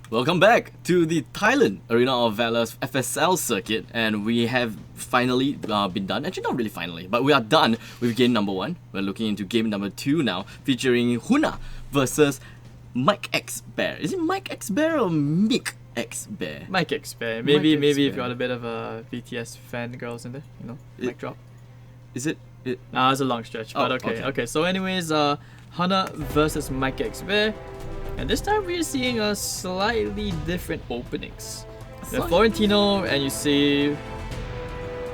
Welcome back to the Thailand Arena of Valor's FSL circuit, and we have finally been done. Actually, not really finally, but we are done with game number 1. We're looking into game number 2 now, featuring Hunnah versus MICXBEAR. Is it MICXBEAR or MICXBEAR? MICXBEAR. Maybe if you got a bit of a BTS fangirls in there, you know, mic drop. Is it? Nah, it's a long stretch, but okay. So anyways, Hunnah versus MICXBEAR. And this time we're seeing a slightly different openings. The Florentino, and you see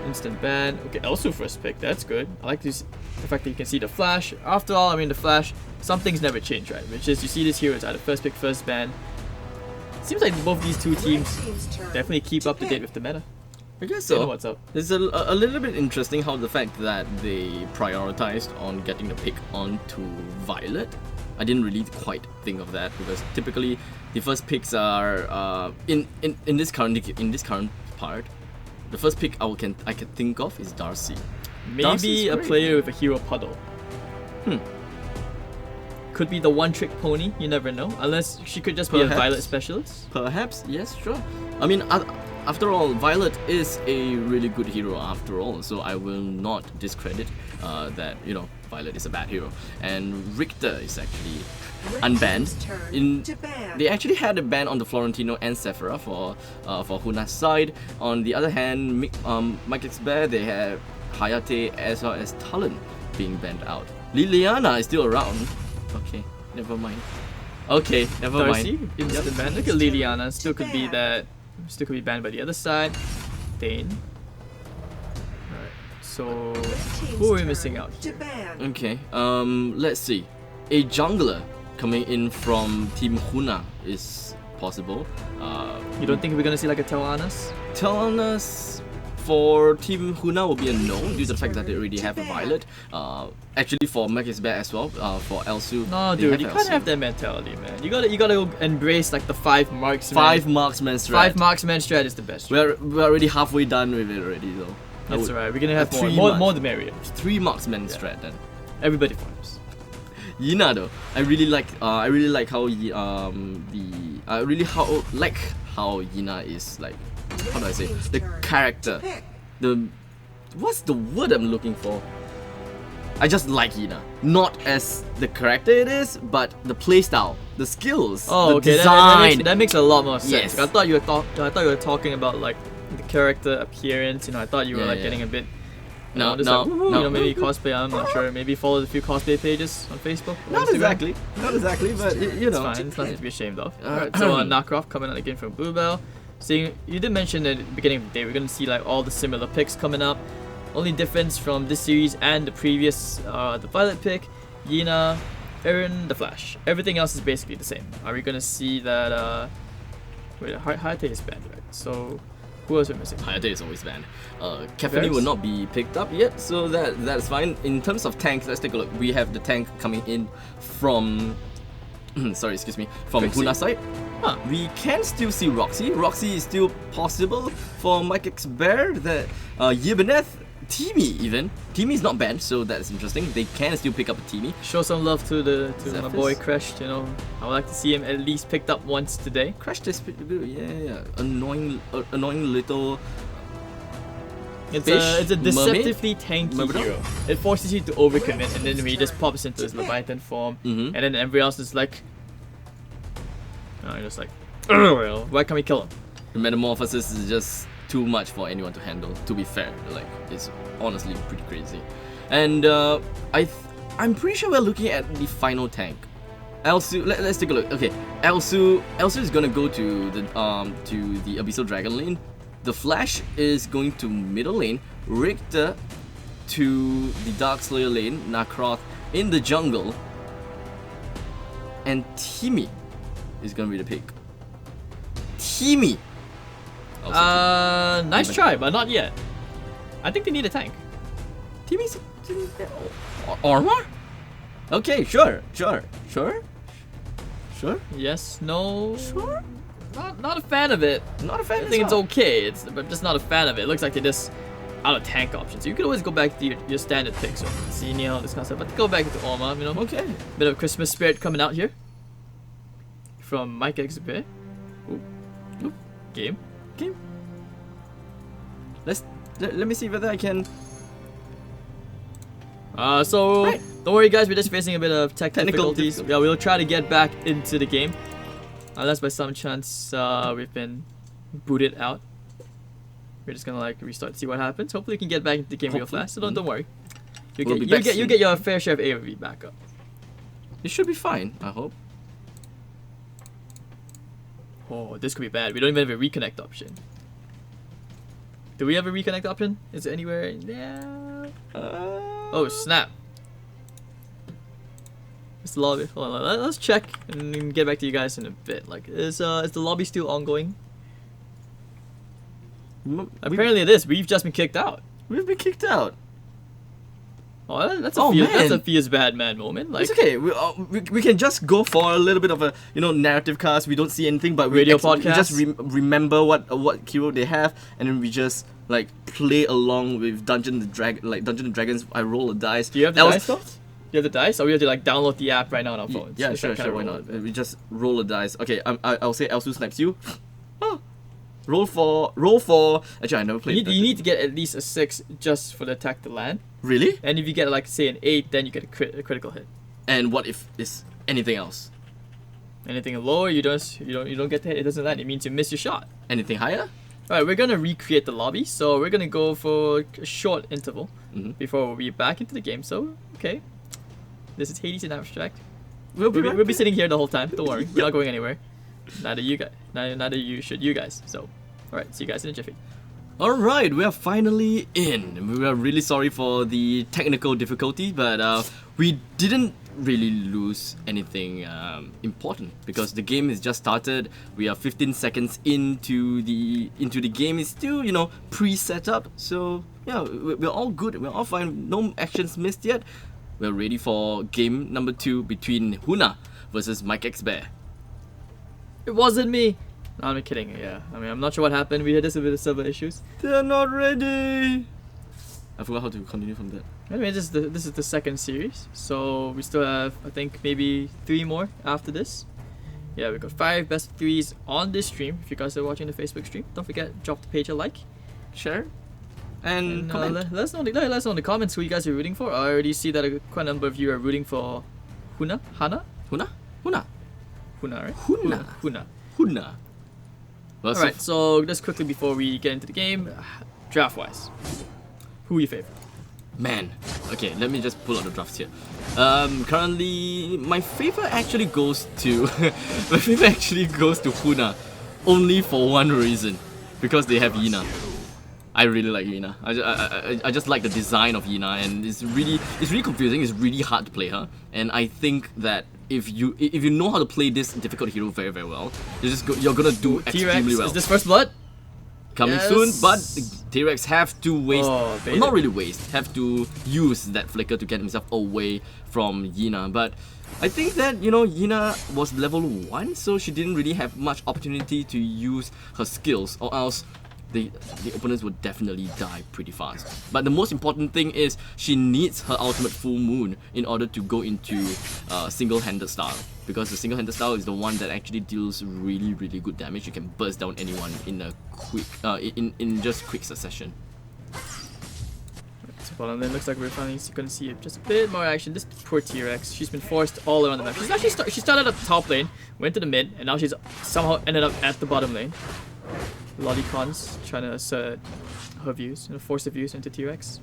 instant ban. Okay, also first pick, that's good. I like this, the fact that you can see the flash. After all, I mean the flash, some things never change, right? Which is, you see this here, it's either first pick, first ban. Seems like both these two teams definitely keep up to date with the meta. I guess They so. know what's up. It's a little bit interesting how the fact that they prioritized on getting the pick onto Violet. I didn't really quite think of that, because typically the first picks are in this current part. The first pick I can think of is Darcy. Maybe a player with a hero puddle. Could be the one-trick pony. You never know, unless she could just be a Violet specialist. Perhaps, yes, sure. I mean, after all, Violet is a really good hero after all, so I will not discredit that, you know, Violet is a bad hero. And Richter is actually unbanned. They actually had a ban on the Florentino and Sephora for Hunnah's side. On the other hand, MICXBEAR, they have Hayate as well as Talon being banned out. Liliana is still around. Okay, never mind. Okay, never Darcy, mind. instant ban. Look at Liliana. Still could be that. Still could be banned by the other side. Dane. Alright. So who are we missing out here? Okay. Let's see. A jungler coming in from Team Hunnah is possible. You don't think we're gonna see like a Tel'Annas? Tel'Annas for Team Hunnah will be a no due to the fact that they already have a Violet. Actually for MICXBEAR as well. For Elsu. No, dude, you can't have that mentality, man. You gotta embrace like the 5 marksman. 5 marksman strat. 5 marksman strat is the best. We're already halfway done with it already though. That's alright. We're gonna have more the merrier. 3 marksman strat then. Everybody farms. Yina though, I really like how how Yina is like, how do I say, the character, what's the word I'm looking for? I just like Yina, not as the character it is, but the playstyle, the skills, the design. That makes a lot more sense. Yes. Like, I thought you were talking about like the character appearance. You know, I thought you were like getting a bit. No. You know, maybe cosplay. I'm not sure. Maybe follow a few cosplay pages on Facebook. Not exactly, but you know, it's fine. It's nothing to be ashamed of. Alright, so Knockoff coming out again from Bluebell. Seeing, you did mention that at the beginning of the day we're gonna see like all the similar picks coming up. Only difference from this series and the previous, the Violet pick, Yina, Aaron, the Flash. Everything else is basically the same. Are we gonna see that? Wait, Hayate is banned, right? So. Who else are we missing? Hayate is always banned. Caffeine will not be picked up yet, so that's fine. In terms of tanks, let's take a look. We have the tank coming in from from Hunnah's side. We can still see Roxy. Roxy is still possible for MICXBEAR. That Yibaneth, Timmy even. Timmy is not banned, so that's interesting. They can still pick up a Timmy. Show some love to my boy Crashed. You know, I would like to see him at least picked up once today. Crashed is pretty good. Yeah. Annoying little. It's a deceptively tanky hero. It forces you to overcommit, and then when he just pops into his Leviathan form, and then everybody else is like, you're just like, why can't we kill him? The metamorphosis is just too much for anyone to handle. To be fair, like, it's honestly pretty crazy. And I'm pretty sure we're looking at the final tank. Elsu, let's take a look. Okay, Elsu is gonna go to the Abyssal Dragon lane. The Flash is going to middle lane. Richter to the Darkslayer lane. Nakroth in the jungle. And Timmy is gonna be the pick. Timmy. Nice try, but not yet. I think they need a tank. Timmy's armor? Okay, sure. Yes, no. Sure. Not a fan of it. Not a fan. I think it's okay. But just not a fan of it. It looks like they're just out of tank options. You could always go back to your standard picks, so Xenial, this kind of stuff. But go back to Orma, you know. Okay. Bit of Christmas spirit coming out here from MICXBEAR. Ooh. Game. Let me see whether I can. So Right. don't worry, guys. We're just facing a bit of technical difficulties. Yeah, we'll try to get back into the game. Unless by some chance we've been booted out. We're just gonna like restart, see what happens. Hopefully, we can get back into the game real fast. So don't worry. You get your fair share of AOV back up. It should be fine, I hope. Oh, this could be bad. We don't even have a reconnect option. Do we have a reconnect option? Is it anywhere? Yeah. Oh snap! It's the lobby. Hold on, let's check and get back to you guys in a bit. Like, is the lobby still ongoing? Apparently it is. We've just been kicked out. We've been kicked out. Oh, that's man. a feels bad man moment. Like, It's okay. We can just go for a little bit of a narrative cast. We don't see anything, but Radio we podcast. just remember what hero they have, and then we just like play along with Dungeons and Dragons. I roll a dice. Do you have the dice though? Do you have the dice, or we have to like download the app right now on our phones? Yeah, sure. Why not? We just roll a dice. Okay, I'll say Elsu snipes you. Oh. Roll for. Actually, I never played. You need to get at least a 6 just for the attack to land. Really? And if you get like say an 8, then you get a critical hit. And what if it's anything else? Anything lower, you don't get the hit. It doesn't land. It means you miss your shot. Anything higher? All right, we're gonna recreate the lobby. So we're gonna go for a short interval before we back into the game. So okay, this is Hades in Abstract. We'll be sitting here the whole time. Don't worry, we're not going anywhere. Neither you guys. Neither you should. You guys. So, all right. See you guys in a jiffy. Alright, we are finally in. We are really sorry for the technical difficulty, but we didn't really lose anything important because the game is just started. We are 15 seconds into the game. It's still, pre-set up. So yeah, we're all good. We're all fine. No actions missed yet. We're ready for game number 2 between Hunnah versus MICXBEAR. It wasn't me. No, I'm kidding. Yeah, I mean, I'm not sure what happened. We had just a bit of server issues. They're not ready. I forgot how to continue from that. Anyway, this is the second series, so we still have, I think, maybe 3 more after this. Yeah, we got 5 best of 3s on this stream. If you guys are watching the Facebook stream, don't forget, drop the page a like, share, and comment. Let us know in the comments who you guys are rooting for. I already see that quite a number of you are rooting for Hunnah, right? Hunnah. Well, Alright, so just quickly before we get into the game, draft-wise, who are you favorite? Man, okay, let me just pull out the drafts here. Currently, my favor actually goes to Hunnah, only for one reason, because they have Yina. I really like Yina. I just like the design of Yina, and it's really confusing. It's really hard to play her, and I think that if you know how to play this difficult hero very, very well, you're gonna do extremely well. Is this first blood? Coming soon, but T-Rex have to waste, not really waste, have to use that flicker to get himself away from Yina. But I think that, Yina was level 1, so she didn't really have much opportunity to use her skills, or else the opponents would definitely die pretty fast. But the most important thing is she needs her ultimate full moon in order to go into single-handed style, because the single-handed style is the one that actually deals really, really good damage. You can burst down anyone in a quick in just quick succession. So bottom lane looks like we're finally going to see just a bit more action. This poor T-Rex, she's been forced all around the map. She's actually she started at the top lane, went to the mid, and now she's somehow ended up at the bottom lane. Lollicons trying to assert her views, force the views into T-Rex.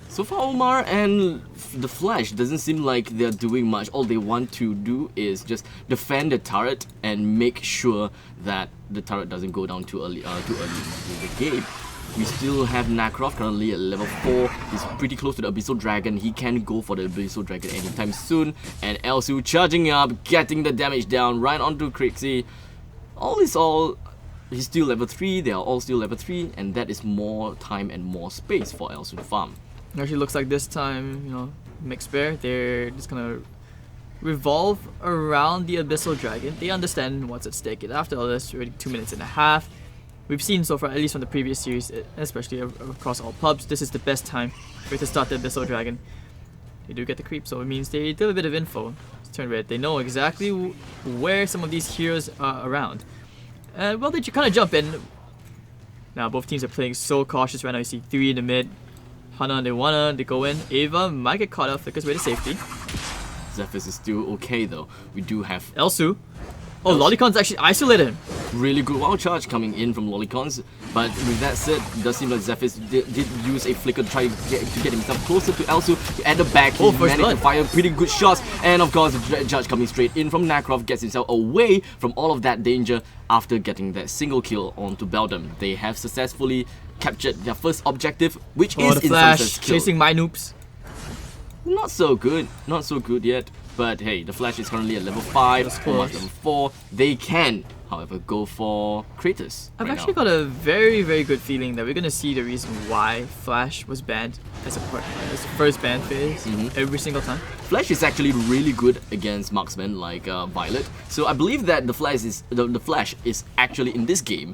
So far, Omar and the Flash doesn't seem like they're doing much. All they want to do is just defend the turret and make sure that the turret doesn't go down too early into the game. We still have Nacroft currently at level 4. He's pretty close to the Abyssal Dragon. He can go for the Abyssal Dragon anytime soon. And Elsu charging up, getting the damage down right onto Crixie. All is all, he's still level 3, they are all still level 3, and that is more time and more space for Elsu to farm. It actually looks like this time, MICXBEAR, they're just gonna revolve around the Abyssal Dragon. They understand what's at stake. After all this, already 2 minutes and a half. We've seen so far, at least from the previous series, especially across all pubs, this is the best time for it to start the Abyssal Dragon. They do get the creep, so it means they do a bit of info. It's turn red. They know exactly where some of these heroes are around. And well, they kind of jump in. Now both teams are playing so cautious right now. You see 3 in the mid. Hunnah, they go in. Ava might get caught up, flickers way to safety. Zephyrus is still okay though. We do have Elsu. Oh, Lollicon's actually isolated him. really good wild charge coming in from Lollicons, but with that said, it does seem like Zephyrus did use a flicker to try to get himself closer to Elsu. At the back, he managed to fire pretty good shots, and of course the judge coming straight in from Nakrov gets himself away from all of that danger after getting that single kill onto Beldam. They have successfully captured their first objective, which is the Flash chasing my noobs. Not so good yet. But hey, the Flash is currently at level 5, almost level 4. They can, however, go for Kratos. I've actually got a very, very good feeling that we're going to see the reason why Flash was banned as a first ban phase every single time. Flash is actually really good against marksmen like Violet. So I believe that the Flash is actually in this game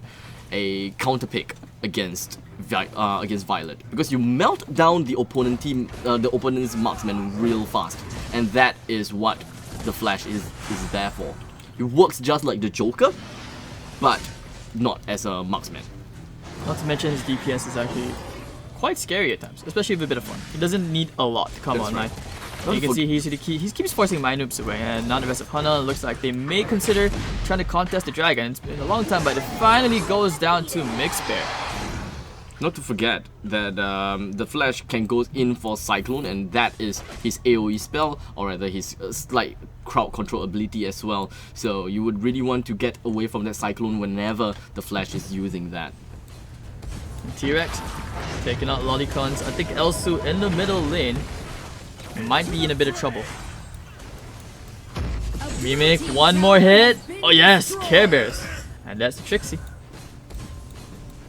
a counter pick against Violet, because you melt down the opponent's marksman real fast, and that is what the Flash is there for. It works just like the Joker, but not as a marksman. Not to mention his DPS is actually quite scary at times, especially with a bit of fun. He doesn't need a lot to come online. You can see he keeps forcing my noobs away, and now the rest of Hunnah looks like they may consider trying to contest the dragon. It's been a long time, but it finally goes down to MICXBEAR. Not to forget that the Flash can go in for Cyclone, and that is his AoE spell, or rather his slight crowd control ability as well. So you would really want to get away from that Cyclone whenever the Flash is using that. T-Rex taking out Lollicons. I think Elsu in the middle lane might be in a bit of trouble. Remake, one more hit. Oh yes, Care Bears. And that's Trixie.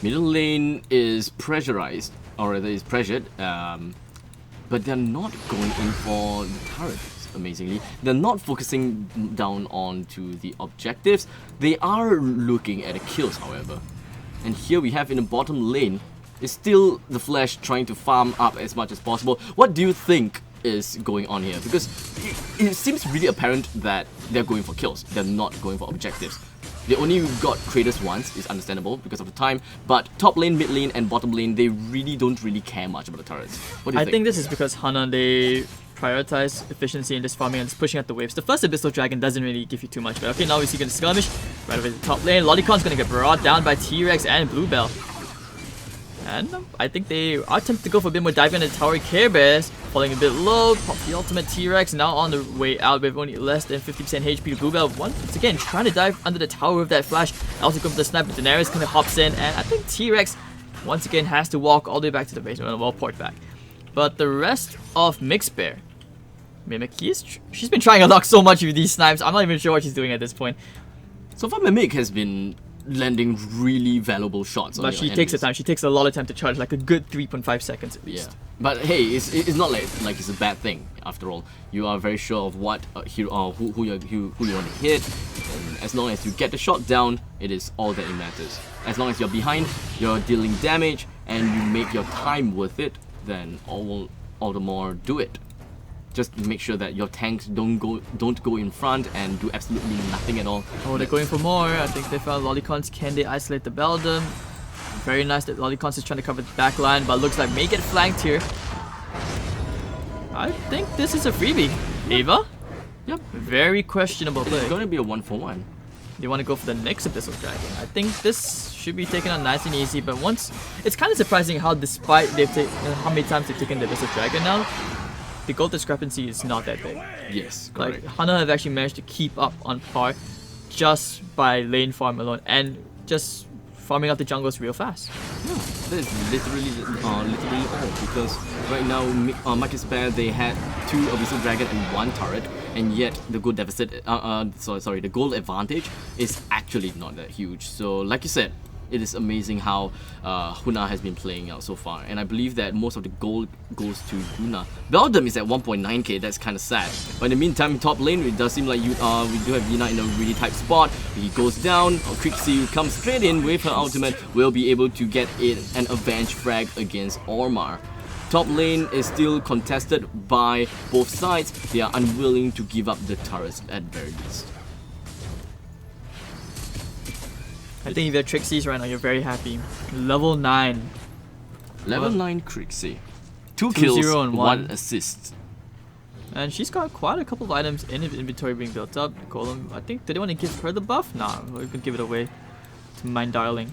Middle lane is pressurized, or rather is pressured, but they're not going in for the turrets, amazingly. They're not focusing down onto the objectives. They are looking at the kills, however. And here we have in the bottom lane, is still the Flash trying to farm up as much as possible. What do you think is going on here? Because it seems really apparent that they're going for kills, they're not going for objectives. They only got Kratos once, is understandable because of the time, but top lane, mid lane and bottom lane, they don't really care much about the turrets. What do you think? I think this is because Hunnah, they prioritize efficiency in this farming and just pushing out the waves. The first Abyssal Dragon doesn't really give you too much, but okay, now we see a skirmish right over the top lane. Lollicon's gonna get brought down by T-Rex and Bluebell. And I think they are tempted to go for a bit more dive in the tower. Care Bears falling a bit low. Pop the ultimate. T-Rex now on the way out with only less than 50% HP. Bluebell once again trying to dive under the tower with that flash. Also comes the sniper. Daenerys kind of hops in, and I think T-Rex once again has to walk all the way back to the base. Well, port back. But the rest of MICXBEAR, Mimic, she's been trying a lot so much with these snipes. I'm not even sure what she's doing at this point. So far, Mimic has been landing really valuable shots. But she takes her time. She takes a lot of time to charge, like a good 3.5 seconds at least. Yeah. But hey, it's not like it's a bad thing. After all, you are very sure of what hero, who you want to hit. And as long as you get the shot down, it is all that matters. As long as you're behind, you're dealing damage, and you make your time worth it, then all the more do it. Just make sure that your tanks don't go in front and do absolutely nothing at all. Oh, they're going for more. I think they found Lollicons. Can they isolate the Beldam? Very nice that Lollicons is trying to cover the back line, but looks like may get flanked here. I think this is a freebie. Ava? Yep. Very questionable play. It's going to be a 1-for-1. They want to go for the next Abyssal Dragon. I think this should be taken on nice and easy, but once... It's kind of surprising how despite how many times they've taken the Abyssal Dragon now, the gold discrepancy is not that big. Yes, correct. Like, Hunnah have actually managed to keep up on par just by lane farm alone and just farming out the jungles real fast. Yeah, that is literally all, because right now MICXBEAR, they had 2 Abyssal Dragon and 1 turret, and yet the gold deficit, the gold advantage is actually not that huge. So like you said, it is amazing how Hunnah has been playing out so far, and I believe that most of the gold goes to Hunnah. Beldam is at 1.9k, that's kind of sad. But in the meantime, top lane, it does seem like we do have Yuna in a really tight spot. He goes down, Trixie comes straight in with her ultimate, will be able to get in an avenge frag against Ormar. Top lane is still contested by both sides. They are unwilling to give up the turrets at very least. I think if you're Trixie's right now, you're very happy. Level 9. Level 9 Trixie. 2 kills, 1 assist. And she's got quite a couple of items in the inventory being built up. Golem, I think, did they want to give her the buff? Nah, we can give it away to Mine Darling.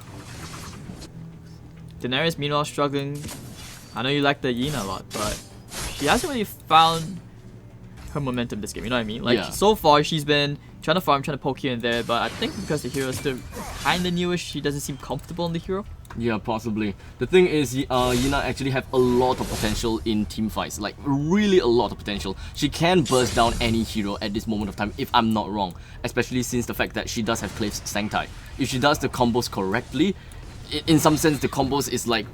Daenerys, meanwhile, struggling. I know you like the Yina a lot, but she hasn't really found her momentum this game, you know what I mean? Like, so far, she's been trying to farm, trying to poke here and there, but I think because the hero is still kinda newish, she doesn't seem comfortable in the hero. Yeah, possibly. The thing is, Yina actually have a lot of potential in team fights, like really a lot of potential. She can burst down any hero at this moment of time, if I'm not wrong, especially since the fact that she does have Cliff's Sanctite. If she does the combos correctly, in some sense the combos is like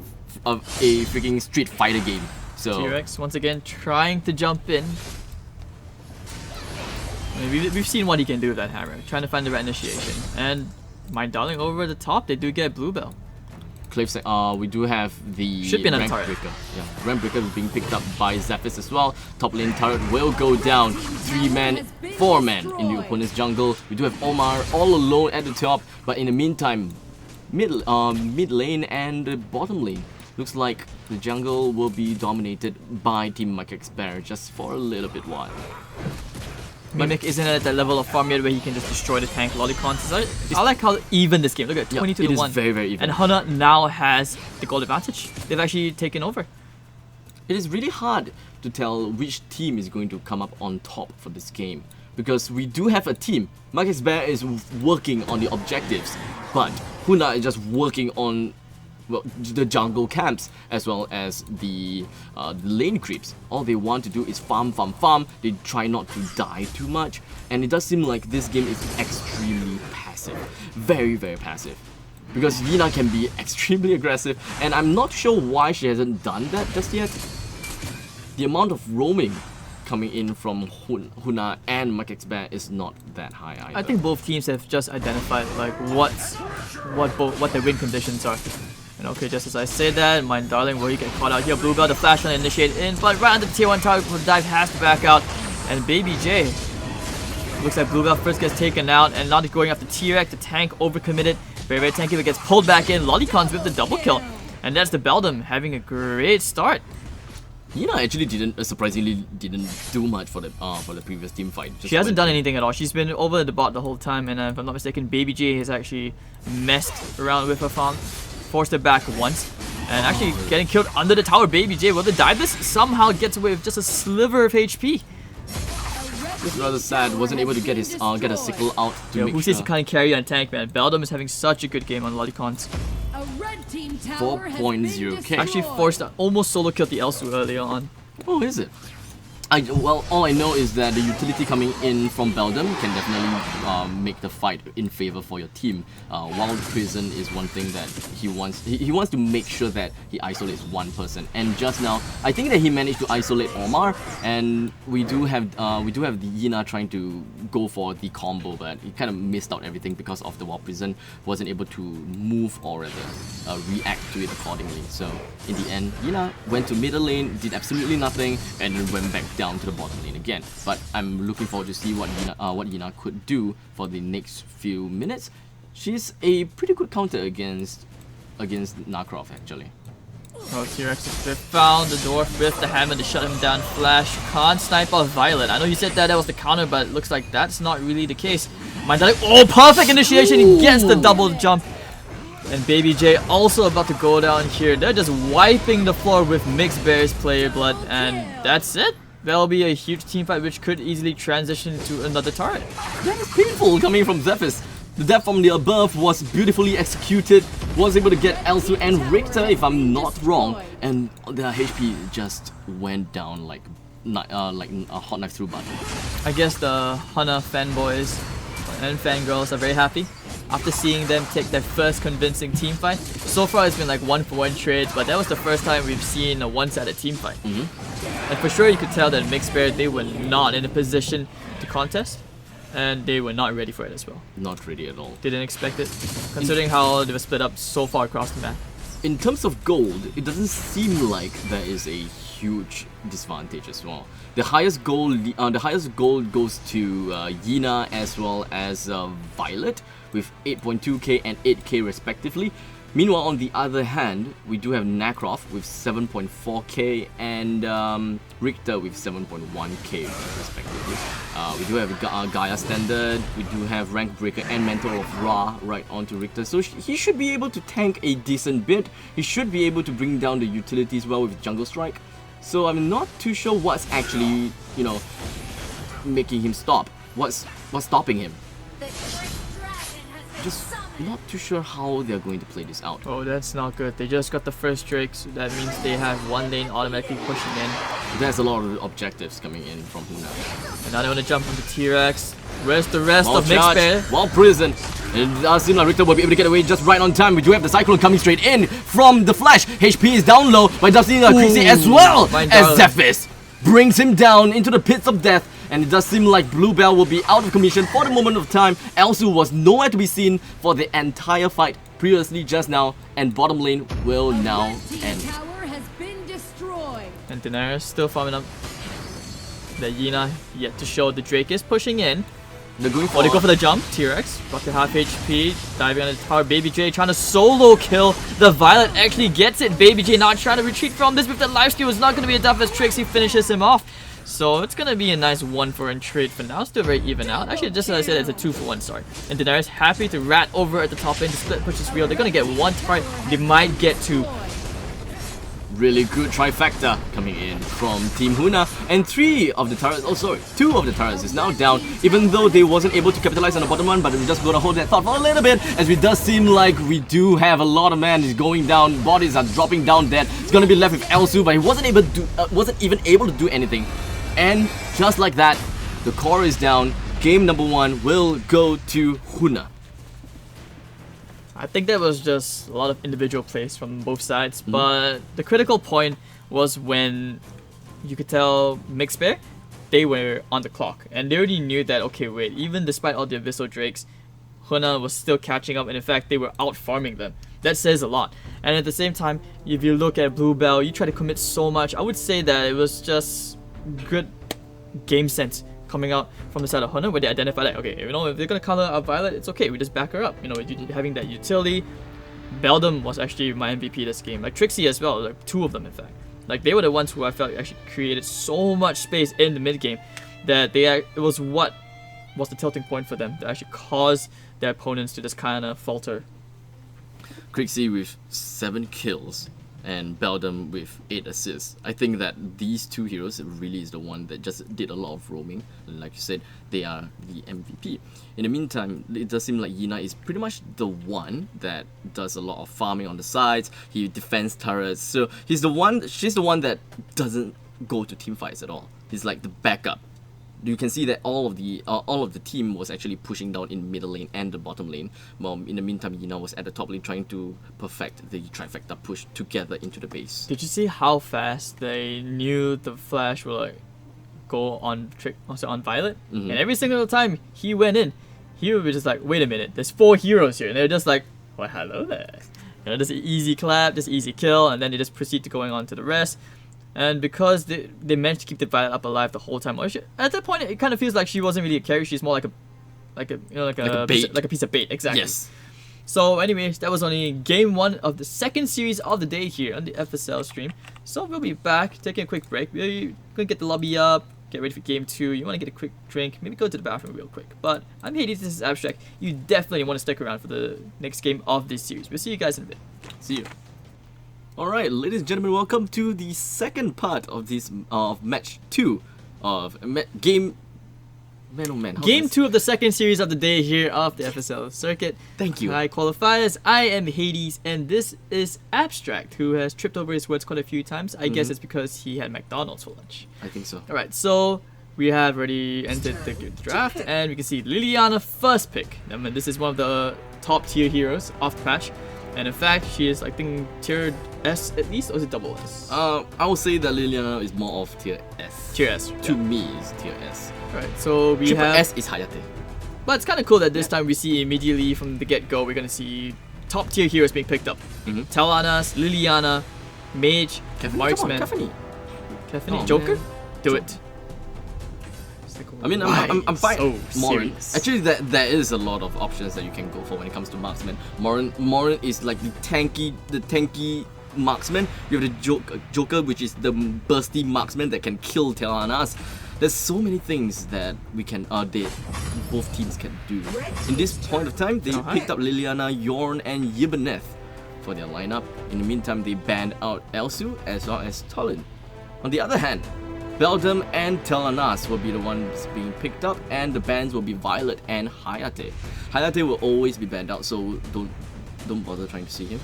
a freaking Street Fighter game. So T-Rex once again trying to jump in. I mean, we've seen what he can do with that hammer, trying to find the right initiation. And Mine Darling over the top, they do get a blue bell. Cliffs, we do have the should be another rank turret. breaker. Yeah, rank breaker is being picked up by Zephyrus as well. Top lane turret will go down. 3-man, 4-man in the opponent's jungle. We do have Omar all alone at the top, but in the meantime, mid lane and the bottom lane looks like the jungle will be dominated by Team MICXBEAR just for a little bit while. Mimic isn't at that level of farm yet where he can just destroy the tank Lolicons. I like how even this game, look at 22 to 1. It is very, very even. And Hunnah now has the gold advantage. They've actually taken over. It is really hard to tell which team is going to come up on top for this game, because we do have a team. MICXBEAR is working on the objectives, but Hunnah is just working on the jungle camps as well as the lane creeps. All they want to do is farm. They try not to die too much, and it does seem like this game is extremely passive, very, very passive, because Yina can be extremely aggressive, and I'm not sure why she hasn't done that just yet. The amount of roaming coming in from Hunnah and MICXBEAR is not that high either. I think both teams have just identified like what their win conditions are. And okay, just as I say that, Mine Darling will get caught out here. Blue Bell, the flash on initiate in, but right under the tier 1 tower, the dive has to back out. And Baby J, looks like Blue Bell first gets taken out, and now they're going after T-Rex, the tank overcommitted. Very, very tanky, but gets pulled back in. Lolicons with the double kill. And that's the Beldam having a great start. Yina actually surprisingly didn't do much for the previous team fight. She hasn't done anything at all. She's been over the bot the whole time, and if I'm not mistaken, Baby J has actually messed around with her farm. Forced it back once, and actually getting killed under the tower. Baby J, will they dive this? Somehow gets away with just a sliver of HP. It's rather sad, wasn't able to get his get a sickle out to make who says he can't carry on a tank, man? Beldam is having such a good game on Lolicons. 4.0k. Actually forced almost solo killed the Elsu earlier on. Oh, is it? Well, all I know is that the utility coming in from Beldam can definitely make the fight in favor for your team. While the prison is one thing that he wants to make sure that he isolates one person. And just now, I think that he managed to isolate Omar, and we do have the Yina trying to go for the combo, but he kind of missed out everything because of the Wild Prison wasn't able to move or rather react to it accordingly. So in the end, Yina went to middle lane, did absolutely nothing, and then went back down to the bottom lane again. But I'm looking forward to see what Yina could do for the next few minutes. She's a pretty good counter against Narcroft actually. Oh, T-Rex has found the dwarf with the hammer to shut him down. Flash can't snipe off Violet. I know you said that was the counter, but it looks like that's not really the case. Mine Darling, oh, perfect initiation! He gets the double jump. And Baby J also about to go down here. They're just wiping the floor with MICXBEAR's player blood, and that's it. That'll be a huge team fight which could easily transition to another turret. That is painful coming from Zephyrus. The death from the above was beautifully executed, was able to get Elsu and Richter if I'm not wrong, and their HP just went down like a hot knife through butter. I guess the Hunnah fanboys and fangirls are very happy after seeing them take their first convincing team fight. So far it's been like 1-for-1 trades, but that was the first time we've seen a one-sided team fight. And for sure you could tell that MICXBEAR, they were not in a position to contest, and they were not ready for it as well. Not ready at all. Didn't expect it, considering how they were split up so far across the map. In terms of gold, it doesn't seem like there is a huge disadvantage as well. The highest gold goes to Yina as well as Violet, with 8.2k and 8k respectively. Meanwhile, on the other hand, we do have Nakroth with 7.4k and Richter with 7.1k respectively. We do have Gaia Standard, we do have Rank Breaker and Mentor of Ra right onto Richter. So he should be able to tank a decent bit. He should be able to bring down the utilities well with Jungle Strike. So I'm not too sure what's actually, you know, making him stop. What's stopping him? Just not too sure how they're going to play this out. Oh, that's not good. They just got the first Drake, so that means they have one lane automatically pushing in. There's a lot of objectives coming in from Hunnah. And now they want to jump onto T-Rex. Where's the rest of MICXBEAR? While prison. It does seem like Richter will be able to get away just right on time. We do have the Cyclone coming straight in from the Flash. HP is down low, but it does seem like Crixie as well as Zephys brings him down into the pits of death. And it does seem like Bluebell will be out of commission for the moment of time. Elsu was nowhere to be seen for the entire fight previously just now, and bottom lane will now end. And Daenerys still farming up. The Yina yet to show. The Drake is pushing in. They're going for they go for the jump. T-Rex, got to half HP, diving on the tower. Baby J trying to solo kill. The Violet actually gets it. Baby J not trying to retreat from this with the lifesteal is not going to be enough as Trixie finishes him off. So it's gonna be a nice 1-for-1 trade for now. Still very even out. Actually, just as I said, it's a 2-for-1, sorry. And Daenerys happy to rat over at the top lane. The split push is real. They're gonna get one target. They might get two. Really good trifecta coming in from Team Hunnah, and 2 of the turrets is now down, even though they wasn't able to capitalize on the bottom one. But we're just gonna hold that thought for a little bit, as it does seem like we do have a lot of man is going down, bodies are dropping down dead. It's gonna be left with Elsu, but he wasn't even able to do anything. And just like that, the core is down. Game number 1 will go to Hunnah. I think that was just a lot of individual plays from both sides, but the critical point was when you could tell MICXBEAR, they were on the clock, and they already knew that, okay, wait, even despite all the Abyssal Drakes, Hunnah was still catching up, and in fact, they were out farming them. That says a lot. And at the same time, if you look at Bluebell, you try to commit so much. I would say that it was just good game sense coming out from the side of Hunnah, where they identify that, okay, you know, if they're gonna counter our Violet, it's okay, we just back her up. You know, having that utility. Beldam was actually my MVP this game, like Trixie as well, like 2 of them in fact. Like they were the ones who I felt actually created so much space in the mid game that it was what was the tilting point for them to actually cause their opponents to just kind of falter. Crixie with 7 kills and Beldam with 8 assists. I think that these 2 heroes really is the one that just did a lot of roaming. Like you said, they are the MVP. In the meantime, it does seem like Yina is pretty much the one that does a lot of farming on the sides. He defends turrets, so she's the one that doesn't go to team fights at all. He's like the backup. You can see that all of the team was actually pushing down in middle lane and the bottom lane. In the meantime, Yina was at the top lane trying to perfect the trifecta push together into the base. Did you see how fast they knew the Flash would like go on Violet? And every single time he went in, he would be just like, wait a minute, there's 4 heroes here, and they're just like, well, hello there. You know, just an easy clap, just easy kill, and then they just proceed to going on to the rest. And because they managed to keep the Violet up alive the whole time, at that point it kind of feels like she wasn't really a carry. She's more like a piece of bait. Exactly. Yes. So anyways, that was only game 1 of the second series of the day here on the FSL stream. So we'll be back, taking a quick break. We're gonna get the lobby up, get ready for game 2. You want to get a quick drink, maybe go to the bathroom real quick. But I'm Hades, this is Abstract. You definitely want to stick around for the next game of this series. We'll see you guys in a bit. See you. Alright, ladies and gentlemen, welcome to the second part of this match 2 of game. Man, oh man. Game 2 of the second series of the day here of the FSL circuit. Thank you. Hi, qualifiers. I am Hades, and this is Abstract, who has tripped over his words quite a few times. I guess it's because he had McDonald's for lunch. I think so. Alright, so we have already entered the draft, and we can see Liliana first pick. I mean, this is one of the top tier heroes of the patch. And in fact, she is, I think, tier S at least, or is it double S? I would say that Liliana is more of tier S. Tier S. To me, is tier S. Right, so we Triple have... S is Hayate. But it's kind of cool that this time we see immediately from the get-go, we're going to see top tier heroes being picked up. Talanas, Liliana, Mage, Marksman. Kefani. Oh, Joker? Man. Do it. I mean, I'm fine. So Morin. serious. Actually, there is a lot of options that you can go for when it comes to marksman. Morin is like the tanky marksman. You have the Joker, which is the bursty marksman that can kill Telanas. There's so many things that we can both teams can do. In this point of time, they picked up Liliana, Yorn, and Yibaneth for their lineup. In the meantime, they banned out Elsu as well as Tolin. On the other hand, Beldam and Telanas will be the ones being picked up, and the bans will be Violet and Hayate. Hayate will always be banned out, so don't bother trying to see him.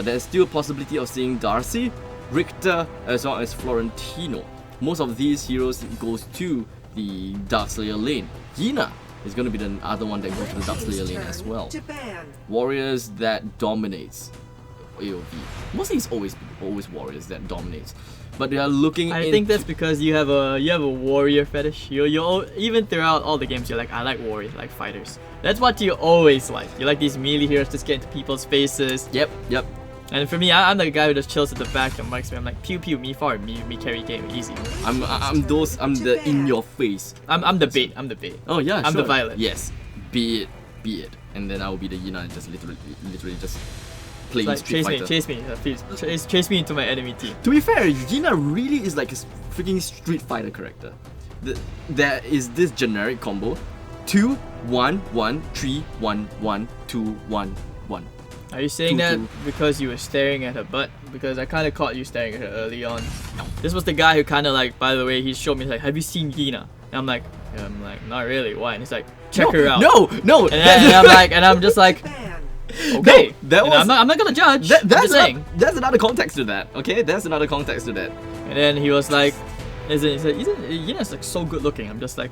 There's still a possibility of seeing Darcy, Richter, as well as Florentino. Most of these heroes goes to the Darkslayer lane. Yina is going to be the other one that goes to the Darkslayer lane as well. Warriors that dominates AOV. Mostly it's always warriors that dominates. But they are looking. I think that's because you have a warrior fetish. You even throughout all the games, you're like, I like warriors, I like fighters. That's what you always like. You like these melee heroes, just get into people's faces. Yep. And for me, I'm the guy who just chills at the back and mics me. I'm like, pew pew, me forward, me carry game, easy. I'm the in your face. I'm the bait. I'm the bait. Oh yeah, I'm sure. the Violet. Yes, be it. And then I will be the Yina, just literally just playing Like, Street Fighter. chase me into my enemy team. To be fair, Yina really is like a freaking Street Fighter character. There is this generic combo: 2 1 1 3 1 1 2 1 1. Are you saying that because you were staring at her butt? Because I kind of caught you staring at her early on. No. This was the guy who kind of like, by the way, he showed me like, have you seen Yina? And I'm like, not really. Why? And he's like, check her out. No. And I'm just like, okay. No, I'm not gonna judge. I'm just saying. There's another context to that. Okay, there's another context to that. And then he was like, he said, Yina's like so good looking. I'm just like,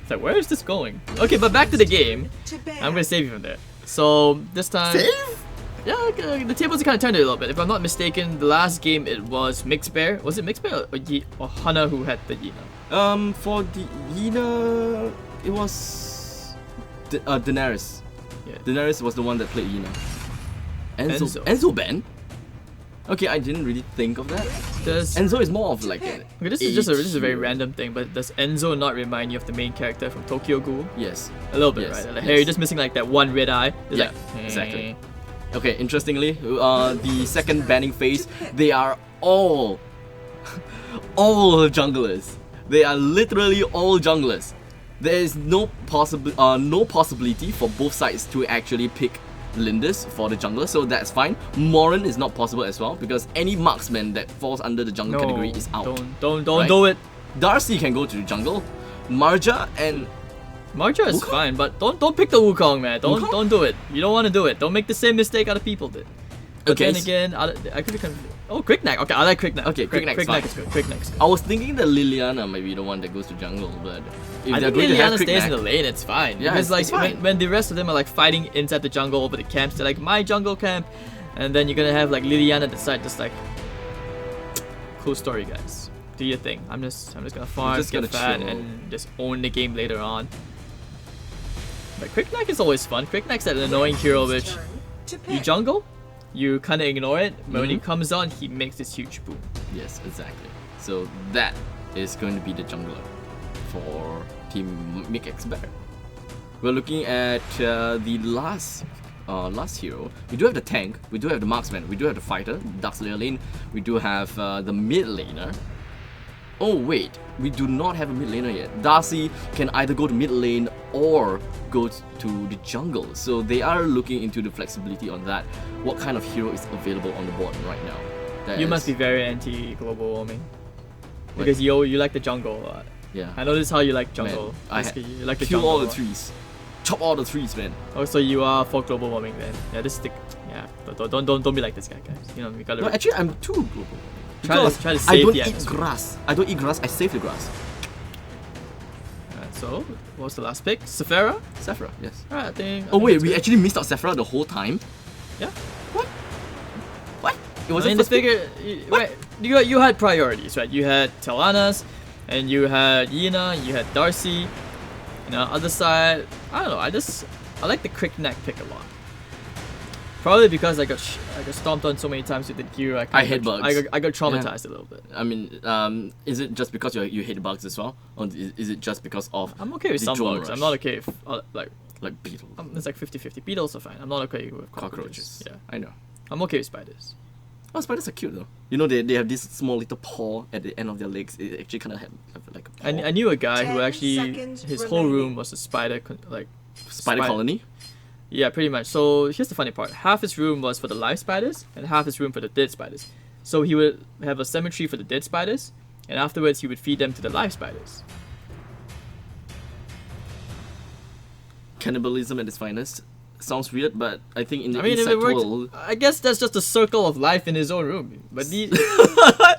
where is this going? Okay, but back to the game. I'm gonna save you from there. So this time, yeah, the tables are kind of turned a little bit. If I'm not mistaken, the last game it was MICXBEAR. Was it MICXBEAR or Hunnah who had the Yina? For the Yina, it was Daenerys. Yeah. Daenerys was the one that played Yina. Enzo ban? Okay, I didn't really think of that. Enzo is more of like an okay, this is a very random thing, but does Enzo not remind you of the main character from Tokyo Ghoul? Yes. A little bit, right? Like, hey, you're just missing like that one red eye. It's yeah, like, exactly. Okay, interestingly, the second banning phase, they are all junglers. They are literally all junglers. There is no possibility for both sides to actually pick Lindis for the jungler, so that's fine. Morin is not possible as well because any marksman that falls under the jungle category is out. Don't right? do it. Darcy can go to the jungle. Marja is fine, but don't pick the Wukong, man. Don't do it. You don't want to do it. Don't make the same mistake other people did. But okay. Then again, I could be confused. Oh, Quickneck. Okay, I like Quickneck. Okay, Quickneck is good. Quickneck's good. I was thinking that Liliana might be the one that goes to jungle, but if I they're think going to have Liliana stays in Quickneck, the lane, it's fine. Yeah, because like it's fine. when the rest of them are like fighting inside the jungle over the camps, they're like my jungle camp, and then you're gonna have like Liliana decide just like, cool story, guys. Do your thing. I'm just gonna farm, get fat, and just own the game later on. But Quickneck is always fun. Quickneck's that annoying hero which you jungle, you kind of ignore it, but when he comes on, he makes this huge boom. Yes, exactly. So that is going to be the jungler for Team MICXBEAR. We're looking at the last hero. We do have the tank, we do have the marksman, we do have the fighter, Darkslayer lane, we do have the mid laner. Oh wait, we do not have a mid laner yet. Darcy can either go to mid lane or go to the jungle. So they are looking into the flexibility on that. What kind of hero is available on the board right now? You must be very anti-global warming. Because you like the jungle a lot. Yeah. I know this is how you like jungle. Man, you like the kill jungle all the trees. Chop all the trees, man. Oh, so you are for global warming then? Yeah, this is the don't be like this guy, guys. You know, we gotta. No, actually, I'm too global warming. Try to save I don't the eat atmosphere. grass. I don't eat grass. I save the grass. Alright, so what was the last pick? Sephira? Sephira, yes. Alright, I think. Oh wait, we actually missed out Sephira the whole time. Yeah. What? It was. I mean, the figure. You had priorities, right? You had Telanas, and you had Yina, you had Darcy. You know, other side, I don't know. I like the Quickneck pick a lot. Probably because I got stomped on so many times with the gear. I hate bugs. I got traumatized a little bit. I mean, is it just because you hate bugs as well, or is it just because of? I'm okay with the some drone bugs. rush? I'm not okay with Like beetles. it's like 50-50. Beetles are fine. I'm not okay with Cockroaches. Yeah, I know. I'm okay with spiders. Oh, spiders are cute though. You know, they have this small little paw at the end of their legs. It actually kind of have like a paw. I knew a guy who 10 actually seconds his whole remaining. room was a spider spider colony. Yeah, pretty much. So here's the funny part. Half his room was for the live spiders and half his room for the dead spiders. So he would have a cemetery for the dead spiders, and afterwards he would feed them to the live spiders. Cannibalism at its finest. Sounds weird, but I think in the I mean, if insect it works, world, I guess that's just a circle of life in his own room. But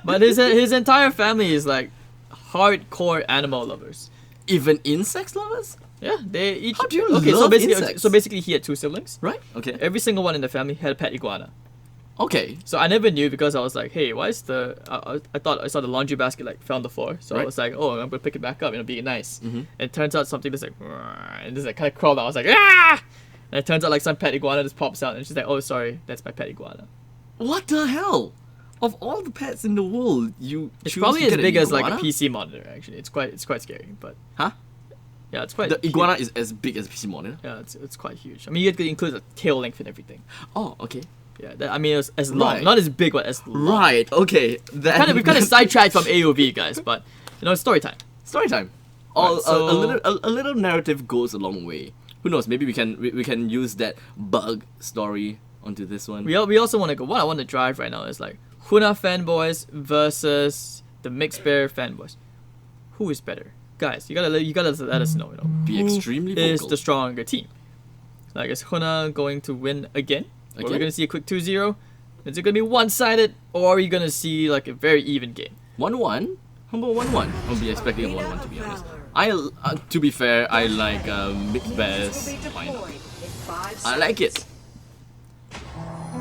but his entire family is like hardcore animal lovers. even insects lovers, Yeah, they each. How do you okay, love so insects? basically he had 2 siblings. right? Okay. Every single one in the family had a pet iguana. Okay. So I never knew because I was like, hey, why is the... I thought I saw the laundry basket like fell on the floor. So I Right. was like, oh, I'm going to pick it back up and it'll be nice. Mm-hmm. And it turns out something just like... And just like kind of crawled out. I was like, ah! And it turns out like some pet iguana just pops out and she's like, oh, sorry, that's my pet iguana. What the hell? Of all the pets in the world, you It's choose probably to as get an big as like a iguana? PC monitor, actually. It's quite scary, but... Huh? Yeah, it's quite... The huge. iguana is as big as a PC monitor. Yeah, it's quite huge. I mean, you have to include the tail length and everything. Oh, okay. Yeah, I mean, it was as long. Right. Not as big, but as long. Right. Okay. That We kind of sidetracked from AOV, guys, but, you know, it's story time. story time. Right, so- A little narrative goes a long way. Who knows? Maybe we can use that bug story onto this one. We also want to go. What I want to drive right now is like Hunnah fanboys versus the MICXBEAR fanboys. Who is better, guys? You gotta let us know. You know, Be who extremely is vocal. the stronger team? Like, is Hunnah going to win again? Or we're Again? gonna see a quick 2-0? Is it gonna be one-sided, or are we gonna see like a very even game? 1-1. How about 1-1? I'll be expecting a 1-1 to be honest. To be fair, I like MICXBEAR's lineup. I like it.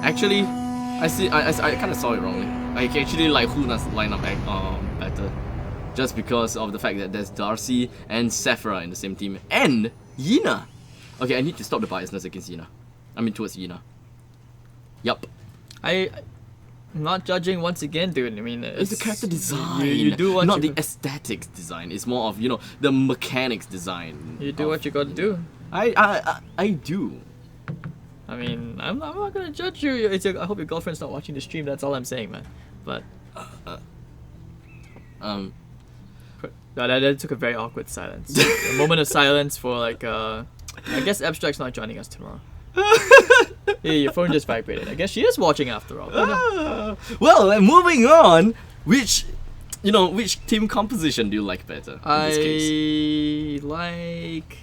Actually, I kind of saw it wrongly. I actually like Hunnah's lineup better, just because of the fact that there's Darcy and Sephra in the same team, and Yina. Okay, I need to stop the biasness against Yina. I mean towards Yina. Yup. I'm not judging once again, dude. I mean, It's the character design, You do what not you the aesthetics design. It's more of the mechanics design. you do of- what you gotta do. I do. I mean, I'm not gonna judge you. I hope your girlfriend's not watching the stream. That's all I'm saying, man. But that took a very awkward silence. A moment of silence for like. I guess Abstract's not joining us tomorrow. Hey, your phone just vibrated. I guess she is watching after all. Well, and moving on, which team composition do you like better in this case? I like.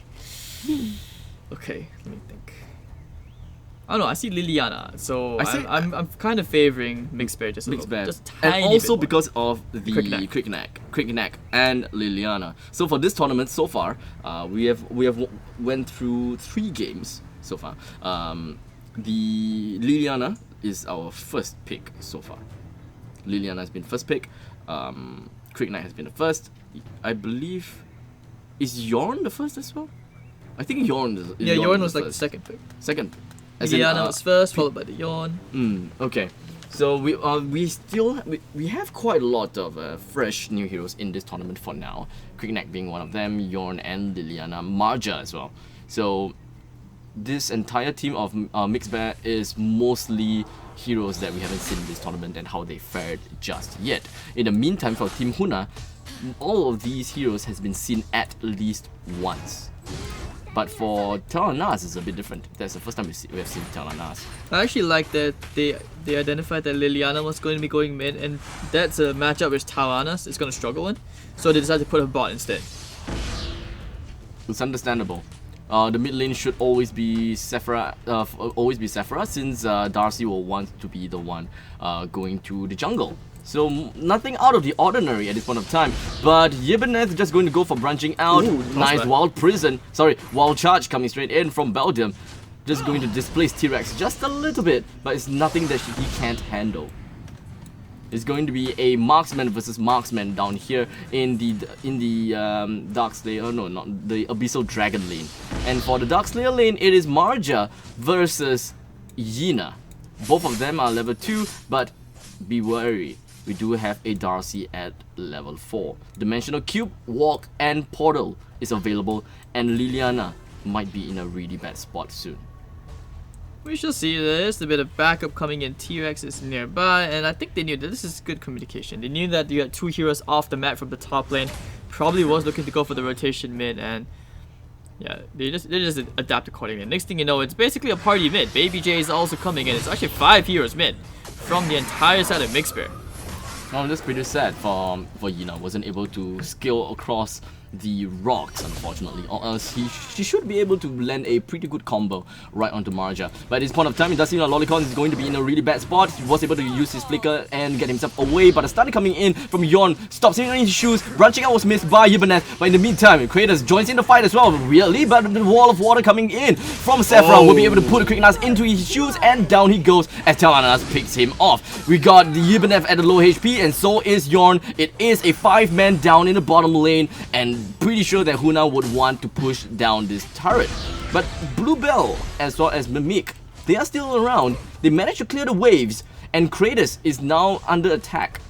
Okay, let me think. I don't know. I see Liliana, so I'm kind of favoring MICXBEAR just a little bit, MICXBEAR. just And tiny also bit more. because of the Quick Neck and Liliana. So for this tournament so far, we have went through 3 games so far. The Liliana is our first pick so far. Liliana has been first pick. Quick Neck has been the first. I believe, is Yorn the first as well? I think Yorn is. Yeah, Yorn was the like the first. second pick. Second. As in, Liliana was first, followed by the Yorn. Okay. So we have quite a lot of fresh new heroes in this tournament for now. Quick Neck being one of them, Yorn and Liliana, Marja as well. So this entire team of MICXBEAR is mostly heroes that we haven't seen in this tournament and how they fared just yet. In the meantime, for Team Hunnah, all of these heroes has been seen at least once. But for Thailand, it's a bit different. That's the first time we have seen Thailand. I actually like that they identified that Liliana was going to be going mid, and that's a matchup which Talanas is going to struggle in. So they decided to put a bot instead. It's understandable. The mid lane should always be Sephra, since Darcy will want to be the one going to the jungle. So nothing out of the ordinary at this point of time. But Yibanez is just going to go for branching out. Ooh, Nice crossback. wild charge coming straight in from Belgium. Just going to displace T-Rex just a little bit, but it's nothing that he can't handle. It's going to be a marksman versus marksman down here in the Dark Slayer, no, not the Abyssal Dragon lane. And for the Dark Slayer lane, it is Marja versus Hunnah. Both of them are level 2, but be wary. We do have a Darcy at level 4. Dimensional Cube, Walk, and Portal is available, and Liliana might be in a really bad spot soon. We shall see this. A bit of backup coming in. T-Rex is nearby, and I think they knew that this is good communication. They knew that you had 2 heroes off the map from the top lane. Probably was looking to go for the rotation mid, and yeah, they just adapt accordingly. Next thing you know, it's basically a party mid. Baby J is also coming in. It's actually 5 heroes mid from the entire side of MICXBEAR. Oh, that's pretty sad for Hunnah. Wasn't able to scale across the rocks, unfortunately, or else she should be able to land a pretty good combo right onto Marja. But at this point of time, it does seem like Lolicon is going to be in a really bad spot. He was able to use his flicker and get himself away, but the stun coming in from Yon stops him in his shoes. Branching out was missed by Ibanez, but in the meantime, Kratos joins in the fight as well. Really, but the wall of water coming in from Sephra will be able to put Krignas into his shoes, and down he goes as Talanas picks him off. We got the Ibanez at the low HP, and so is Yorn. It is a 5-man down in the bottom lane, and pretty sure that Hunnah would want to push down this turret. But Bluebell as well as Mimic, they are still around. They managed to clear the waves, and Kratos is now under attack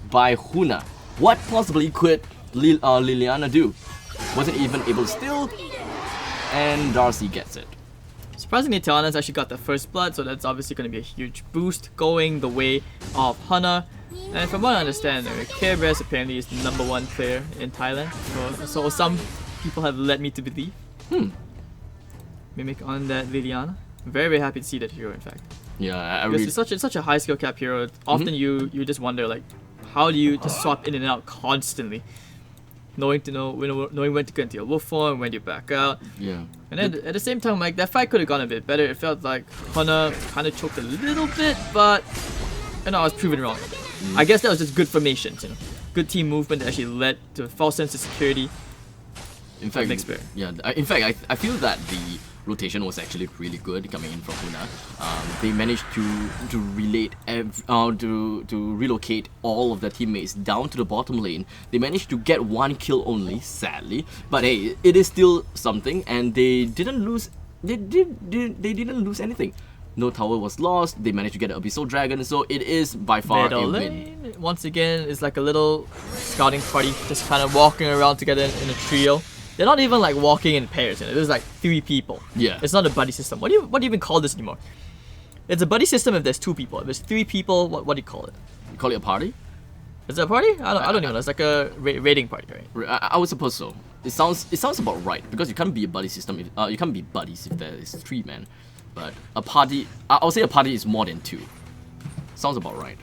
by Hunnah. What possibly could Liliana do? Wasn't even able to steal, and Darcy gets it. Surprisingly, Talana's actually got the first blood, so that's obviously going to be a huge boost going the way of Hunnah. And from what I understand, MICXBEAR apparently is the #1 player in Thailand, so some people have led me to believe. Mimic on that Liliana. Very, very happy to see that hero, in fact. Yeah, because it's such a high skill cap hero. Often you just wonder, like, how do you just swap in and out constantly, knowing when to get into your wolf form, when you back out. Yeah. And then at the same time, like, that fight could have gone a bit better. It felt like Hunnah kind of choked a little bit, but I was proven wrong. I guess that was just good formations, good team movement that actually led to a false sense of security. In fact, MICXBEAR. Yeah. In fact, I feel that the rotation was actually really good coming in from Hunnah. They managed to relocate all of their teammates down to the bottom lane. They managed to get 1 kill only, sadly, but hey, it is still something, and they didn't lose. They didn't lose anything. No tower was lost. They managed to get an Abyssal Dragon, so it is by far a win. Once again, it's like a little scouting party, just kind of walking around together in a trio. They're not even like walking in pairs. There's like 3 people. Yeah. It's not a buddy system. What do you even call this anymore? It's a buddy system if there's 2 people. If there's 3 people, what do you call it? You call it a party? Is it a party? I don't even know. It's like a raiding party, right? I would suppose so. It sounds about right, because you can't be a buddy system. You can't be buddies if there is 3 men. But a party, I would say a party is more than 2. Sounds about right.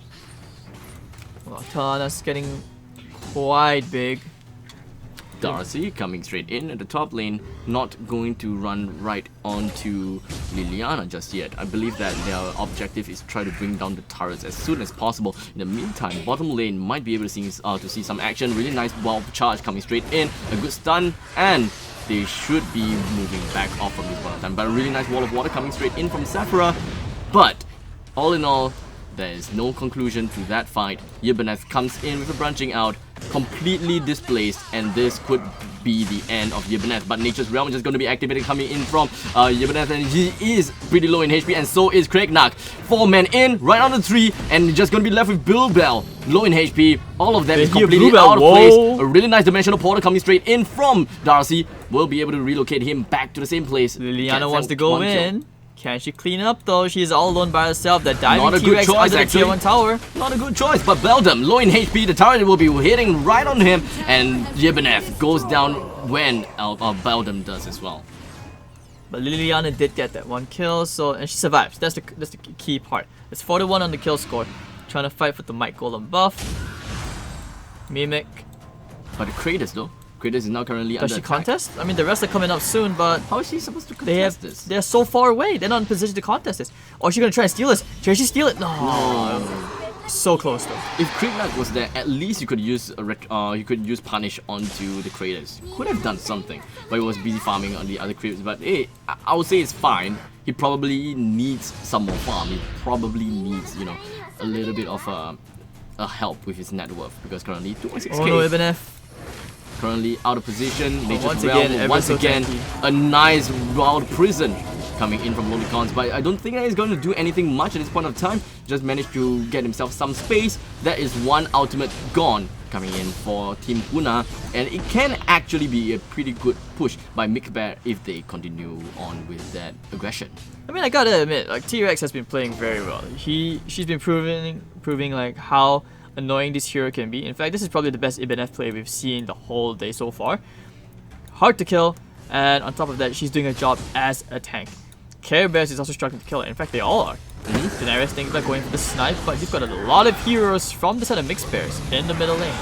Well, Talana's getting quite big. Darcy coming straight in at the top lane, not going to run right onto Liliana just yet. I believe that their objective is to try to bring down the turrets as soon as possible. In the meantime, bottom lane might be able to see some action. Really nice wild charge coming straight in, a good stun, and they should be moving back off from this point of time. But a really nice wall of water coming straight in from Sephra. But all in all, there is no conclusion to that fight. Ibanez comes in with a branching out, completely displaced, and this could be the end of Ibanez. But Nature's Realm is just going to be activated coming in from Ibanez, and he is pretty low in HP, and so is Krignak. 4 men in, right on the tree, and just going to be left with Bluebell, low in HP. All of them is completely out of place. A really nice dimensional portal coming straight in from Darcy. Will be able to relocate him back to the same place. Liliana wants to go in. Can she clean up though? She's all alone by herself. That diving T-Rex under the tier 1 tower. Not a good choice, but Beldam, low in HP, the turret will be hitting right on him, and Ibanez goes down when Beldam does as well. But Liliana did get that 1 kill, and she survives. That's the key part. It's 4-1 on the kill score. Trying to fight for the Might Golem buff. Mimic. But Kratos though. Kratos is now currently under attack. Does she contest? I mean, the rest are coming up soon, but how is she supposed to contest this? They're so far away. They're not in position to contest this. Or is she gonna try and steal this? Can she steal it? No. So close though. If Krignak was there, at least you could use punish onto the Kratos. Could have done something, but he was busy farming on the other creeps. But hey, I would say it's fine. He probably needs some more farm. He probably needs, a little bit of a help with his net worth, because currently 2.6k. Oh no, Ibanez. Currently out of position. Nature's Realm once again a nice wild prison coming in from Lolicons, but I don't think that he's going to do anything much at this point of time. Just managed to get himself some space. That is one ultimate gone coming in for Team Hunnah, and it can actually be a pretty good push by MICXBEAR if they continue on with that aggression. I mean, I gotta admit, like T-Rex has been playing very well. She's been proving like how annoying this hero can be. In fact, this is probably the best Ibn F play we've seen the whole day so far. Hard to kill, and on top of that, she's doing a job as a tank. Care Bears is also struggling to kill her. In fact, they all are. Daenerys thinks about going for the snipe, but you've got a lot of heroes from the side of MICXBEARs in the middle lane.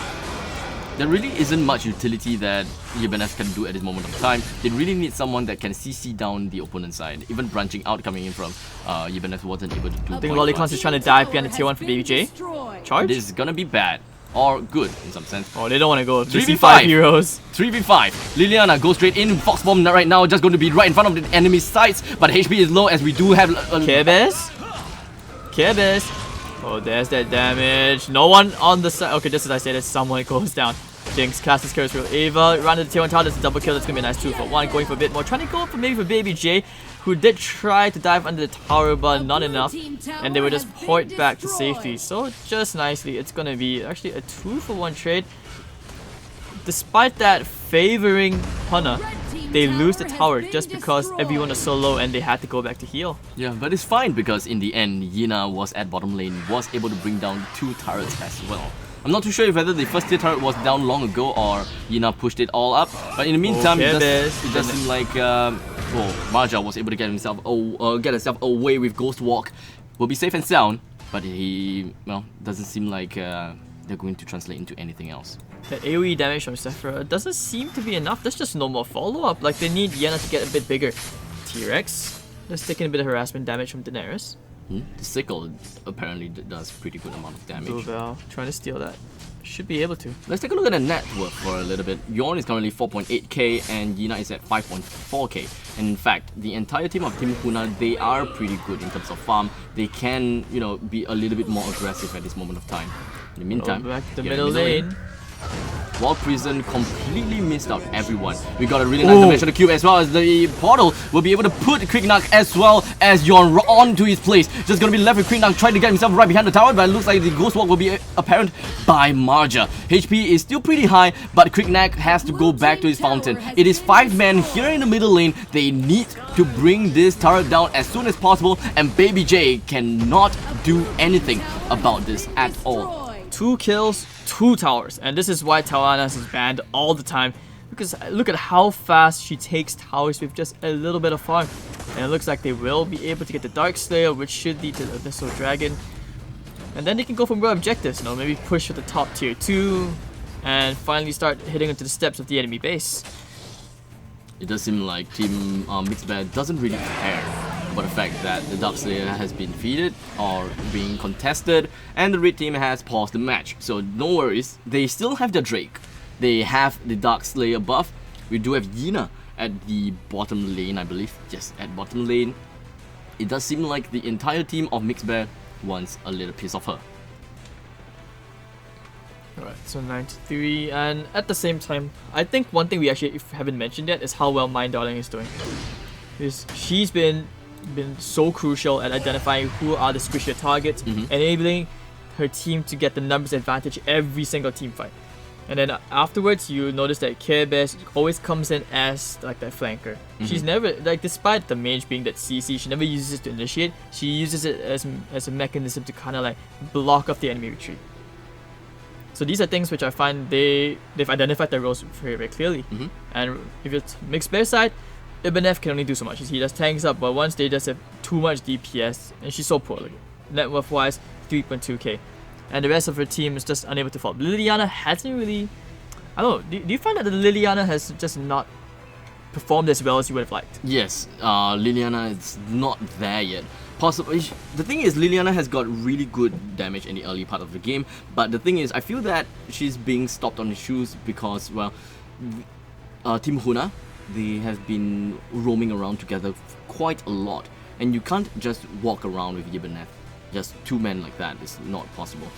There really isn't much utility that Ibanez can do at this moment of time. They really need someone that can CC down the opponent's side. Even branching out coming in from Ibanez wasn't able to do. I think Lolicons is trying to dive behind the tier 1 for Baby J. Charge? This is gonna be bad. Or good in some sense. Oh, they don't want to go. 3v5 heroes. 3v5. Liliana goes straight in. Fox form right now, just going to be right in front of the enemy's sights. But HP is low as we do have. Care Bears? Care Bears? Oh, there's that damage. No one on the side. Okay, just as I said, someone goes down. Jinx casts his curse real Ava. Run to the tier 1 tower. That's a double kill. That's going to be a nice 2 for 1. Going for a bit more. Trying to go for maybe for Baby J, who did try to dive under the tower, but not enough. And they were just point back to safety. So just nicely, it's going to be actually a 2 for 1 trade. Despite that favoring Hunnah, they lose the tower just because everyone is so low and they had to go back to heal. Yeah, but it's fine because in the end, Yina was at bottom lane, was able to bring down 2 turrets as well. I'm not too sure if whether the first tier turret was down long ago or Yina pushed it all up. But in the meantime, it does seem like Marja was able to get herself away with Ghost Walk. Will be safe and sound, but he doesn't seem like they're going to translate into anything else. The AoE damage from Sephora doesn't seem to be enough. There's just no more follow-up. Like, they need Yenna to get a bit bigger. T-Rex just taking a bit of harassment damage from Daenerys. The sickle apparently does pretty good amount of damage. Bluebell trying to steal that. Should be able to. Let's take a look at the net worth for a little bit. Yorn is currently 4.8k and Yina is at 5.4k. And in fact, the entire team of Team Hunnah, they are pretty good in terms of farm. They can, be a little bit more aggressive at this moment of time. In the meantime, back to the middle lane. While Prison completely missed out everyone. We got a really nice damage on the cube as well as the portal will be able to put Quicknack as well as Yorn onto his place. Just gonna be left with Quicknack trying to get himself right behind the tower, but it looks like the Ghost Walk will be apparent by Marja. HP is still pretty high, but Quicknack has to go back to his fountain. It is 5 men here in the middle lane. They need to bring this turret down as soon as possible, and Baby J cannot do anything about this at all. 2 kills, 2 towers, and this is why Tawanas is banned all the time, because look at how fast she takes towers with just a little bit of farm. And it looks like they will be able to get the Dark Slayer, which should lead to the Abyssal Dragon, and then they can go for more objectives, maybe push for the top tier 2 and finally start hitting into the steps of the enemy base. It does seem like Team MICXBEAR doesn't really care about the fact that the Dark Slayer has been defeated or being contested and the Red team has paused the match. So no worries, they still have their Drake. They have the Dark Slayer buff. We do have Yina at the bottom lane, I believe. Yes, at bottom lane. It does seem like the entire team of MICXBEAR wants a little piece of her. Alright, so 93, and at the same time, I think one thing we actually haven't mentioned yet is how well Mind Darling is doing. She's been so crucial at identifying who are the squishier targets, enabling her team to get the numbers advantage every single team fight. And then afterwards, you notice that Care Bears always comes in as like that flanker. She's never, despite the mage being that CC, she never uses it to initiate. She uses it as a mechanism to kind of like block off the enemy retreat. So these are things which I find they've identified their roles very, very clearly. And if it's MICXBEAR side, Ibanez can only do so much. He just tanks up, but once they just have too much DPS, and she's so poor. Like, net worth wise, 3.2k. And the rest of her team is just unable to follow. Liliana hasn't really... I don't know, do you find that the Liliana has just not performed as well as you would have liked? Yes, Liliana is not there yet. Possibly, the thing is, Liliana has got really good damage in the early part of the game, but the thing is, I feel that she's being stopped on the shoes because, well, Team Hunnah, they have been roaming around together quite a lot, and you can't just walk around with Ibanez. Just 2 men like that is not possible.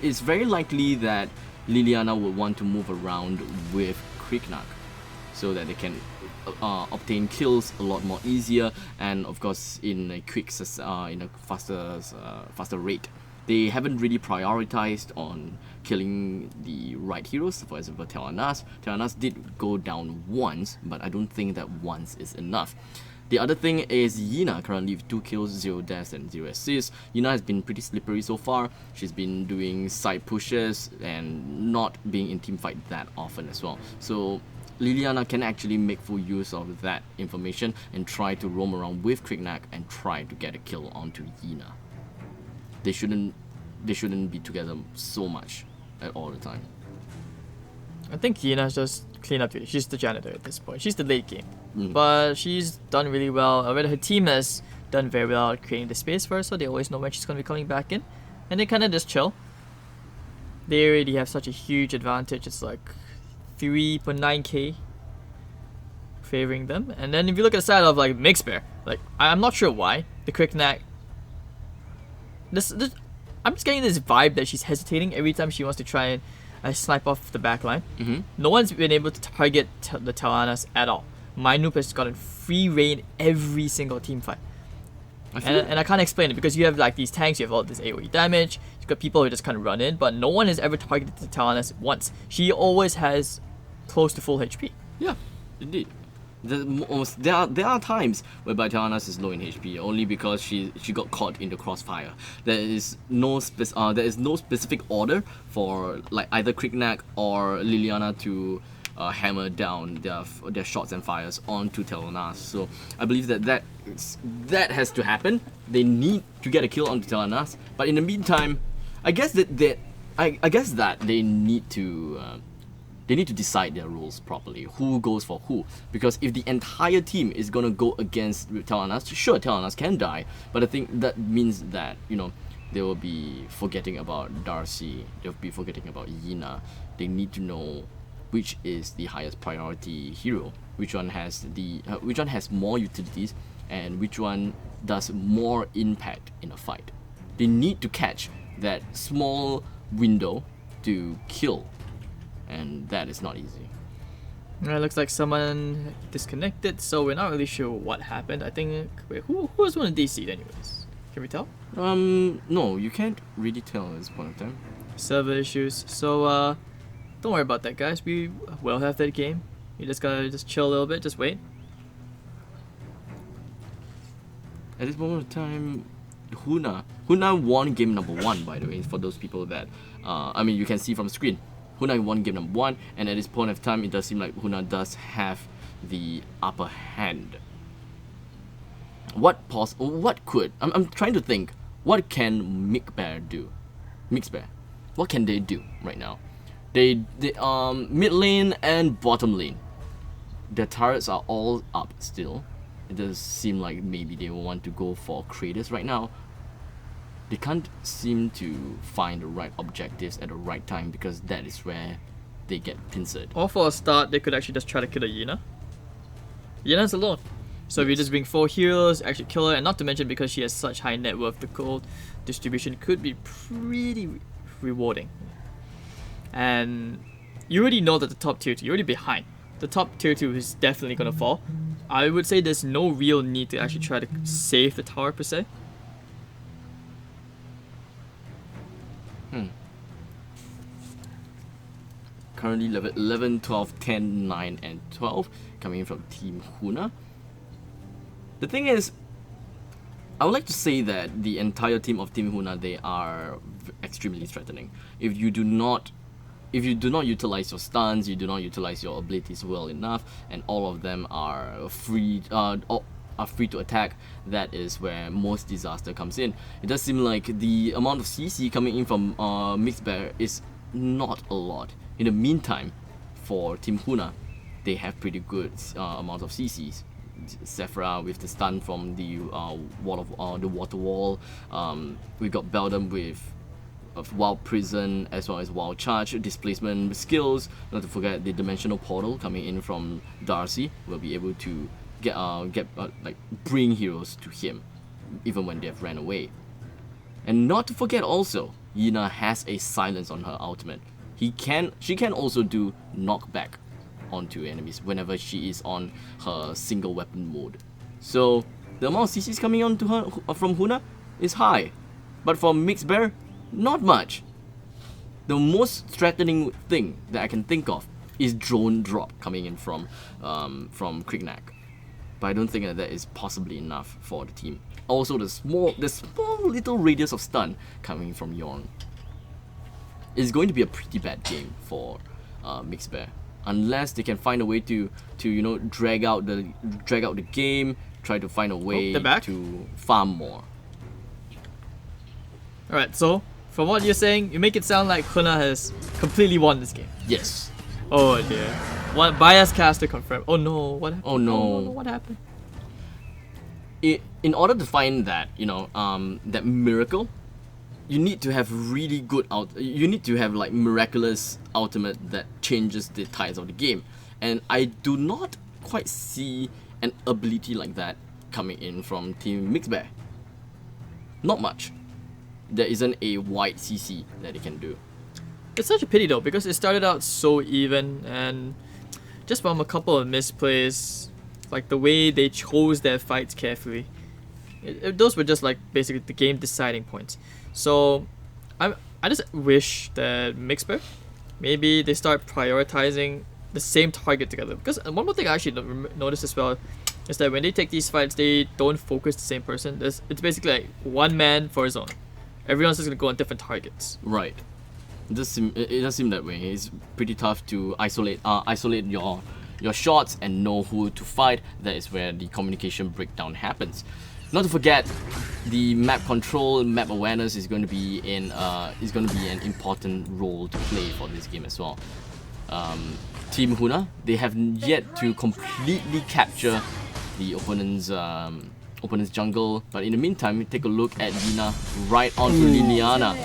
It's very likely that Liliana will want to move around with Quicknack so that they can obtain kills a lot more easier, and of course in a faster rate. They haven't really prioritized on killing the right heroes. For example, Thailand did go down once, but I don't think that once is enough. The other thing is Hunnah, currently with 2 kills, 0 deaths and 0 assists. Hunnah has been pretty slippery so far. She's been doing side pushes and not being in team fight that often as well. So Liliana can actually make full use of that information and try to roam around with Krignac and try to get a kill onto Hunnah. They shouldn't be together so much at all the time. I think Hunnah's just clean up duty. She's the janitor at this point. She's the late game. But she's done really well. Already her team has done very well at creating the space for her, so they always know when she's going to be coming back in. And they kind of just chill. They already have such a huge advantage. It's like 3.9k favoring them. And then if you look at the side of like MICXBEAR, like I'm not sure why the Krignac. I'm just getting this vibe that she's hesitating every time she wants to try and snipe off the back line. No one's been able to target the Talanas at all. Mainup has gotten free reign every single team fight. And I can't explain it because you have like these tanks, you have all this AOE damage, you've got people who just kind of run in, but no one has ever targeted the Talanas once. She always has close to full HP. Yeah, indeed. There are times whereby Thailand is low in HP only because she got caught in the crossfire. There is no specific order for like either Krignac or Liliana to hammer down their shots and fires onto Thailand. So I believe that has to happen. They need to get a kill onto Thailand, but in the meantime, I guess that they need to. They need to decide their roles properly, who goes for who. Because if the entire team is gonna go against Thailand, sure, Thailand can die, but I think that means that, you know, they will be forgetting about Darcy, they'll be forgetting about Hunnah. They need to know which is the highest priority hero, which one has more utilities, and which one does more impact in a fight. They need to catch that small window to kill. And that is not easy. It looks like someone disconnected, so we're not really sure what happened. I think, wait, who was one of these seed anyways? Can we tell? No, you can't really tell at this point of time. Server issues. So don't worry about that, guys. We will have that game. You just gotta chill a little bit, just wait. At this moment of time, Hunnah won game number 1, by the way, for those people that you can see from the screen. Hunnah won game number 1, and at this point of time, it does seem like Hunnah does have the upper hand. I'm trying to think, what can MICXBEAR do? MICXBEAR, what can they do right now? They mid lane and bottom lane, their turrets are all up still. It does seem like maybe they will want to go for creators right now. They can't seem to find the right objectives at the right time because that is where they get pincered. Or for a start, they could actually just try to kill a Hunnah. Hunnah's alone. So if you just bring 4 heroes, actually kill her, and not to mention because she has such high net worth, the gold distribution could be pretty rewarding. And you already know that the top tier 2, you're already behind. The top tier 2 is definitely going to fall. I would say there's no real need to actually try to save the tower per se. Currently level 11, 12, 10, 9, and 12 coming in from Team Hunnah. The thing is, I would like to say that the entire team of Team Hunnah, they are extremely threatening. If you do not utilize your stuns, you do not utilize your abilities well enough, and all of them are free to attack, that is where most disaster comes in. It does seem like the amount of CC coming in from MICXBEAR is not a lot. In the meantime, for Team Hunnah, they have pretty good amount of CCs. Sephra with the stun from the the water wall. We got Beldam with Wild Prison as well as Wild Charge, displacement skills. Not to forget the Dimensional Portal coming in from Darcy. Will be able to bring heroes to him, even when they have ran away. And not to forget also, Hunnah has a silence on her ultimate. She can also do knockback onto enemies whenever she is on her single weapon mode. So the amount of CCs coming onto her from Hunnah is high, but for MICXBEAR, not much. The most threatening thing that I can think of is drone drop coming in from Krignak, but I don't think that is possibly enough for the team. Also, the small little radius of stun coming from Yorn. It's going to be a pretty bad game for MICXBEAR, unless they can find a way to drag out the game, try to find a way to farm more. All right, so from what you're saying, you make it sound like Hunnah has completely won this game. Yes. Oh dear. One bias caster confirmed. Oh no, what happened? Oh no. What happened? In order to find that, that miracle, you need to have really good you need to have like miraculous ultimate that changes the tides of the game. And I do not quite see an ability like that coming in from Team MICXBEAR. Not much. There isn't a wide CC that it can do. It's such a pity though, because it started out so even, and just from a couple of misplays, like the way they chose their fights carefully, those were just like basically the game deciding points. So I just wish that MICXBEAR, maybe they start prioritizing the same target together. Because one more thing I actually noticed as well is that when they take these fights, they don't focus the same person. It's basically like one man for his own. Everyone's just gonna go on different targets. Right. It does seem that way. It's pretty tough to isolate your shots and know who to fight. That is where the communication breakdown happens. Not to forget, the map control, map awareness is going to be an important role to play for this game as well. Team Hunnah, they have yet to completely capture the opponent's jungle, but in the meantime, we take a look at Yina right onto Liliana.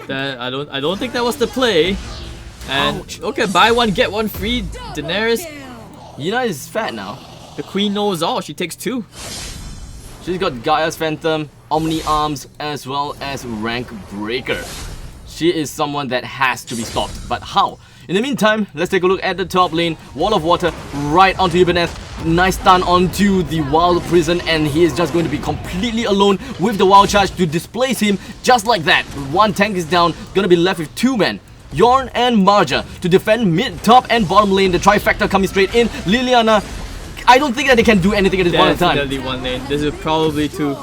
That I don't think that was the play. And ouch. Okay, buy one get one free. Daenerys. Yina is fat now. The queen knows all. She takes 2. She's got Gaia's Phantom, Omni Arms, as well as Rank Breaker. She is someone that has to be stopped, but how? In the meantime, let's take a look at the top lane. Wall of Water right onto Ibanez. Nice stun onto the Wild Prison, and he is just going to be completely alone with the Wild Charge to displace him just like that. One tank is down, gonna be left with 2 men. Yorn and Marja to defend mid, top and bottom lane. The trifecta coming straight in. Liliana, I don't think that they can do anything at this point in time. Definitely one lane. This is probably 2.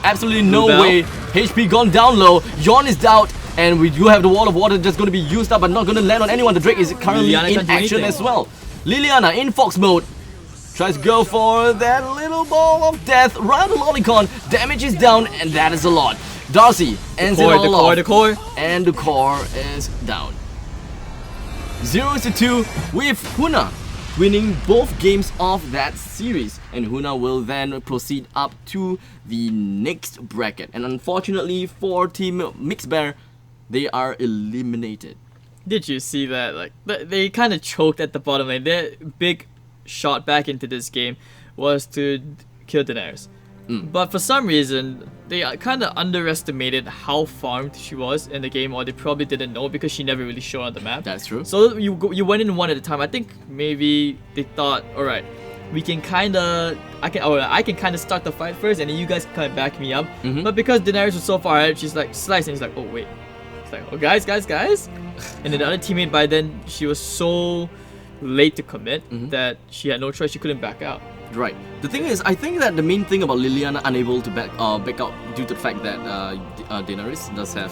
Absolutely no way. HP gone down low. Yorn is out. And we do have the Wall of Water just going to be used up, but not going to land on anyone. The Drake is currently in action as well. Liliana in Fox mode. Tries to go for that little ball of death. Right on the Lolicon. Damage is down, and that is a lot. Darcy ends it all off. The core. And the core is down. 0-2 with Hunnah winning both games of that series. And Hunnah will then proceed up to the next bracket. And unfortunately for Team MICXBEAR, they are eliminated. Did you see that? Like they kind of choked at the bottom lane. Their big shot back into this game was to kill Daenerys. But for some reason, they kind of underestimated how farmed she was in the game, or they probably didn't know because she never really showed on the map. That's true. So you went in one at a time. I think maybe they thought, all right, we can kind of I can kind of start the fight first, and then you guys can kind of back me up. But because Daenerys was so far ahead, she's like slicing. He's like, oh wait. Like, oh guys, and then the other teammate, by then she was so late to commit that she had no choice. She couldn't back out. Right. The thing is, I think that the main thing about Liliana unable to back out due to the fact that Daenerys does have,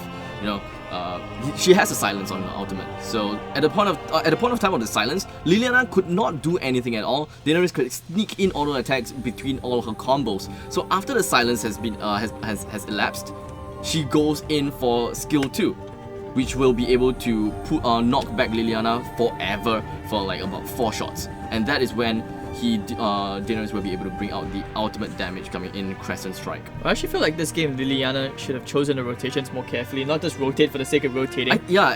she has a silence on her ultimate. So at the point of time of the silence, Liliana could not do anything at all. Daenerys could sneak in auto attacks between all her combos. So after the silence has been has elapsed, she goes in for skill 2, which will be able to knock back Liliana forever for like about 4 shots, and that is when Daenerys will be able to bring out the ultimate damage coming in Crescent Strike. I actually feel like this game Liliana should have chosen the rotations more carefully, not just rotate for the sake of rotating.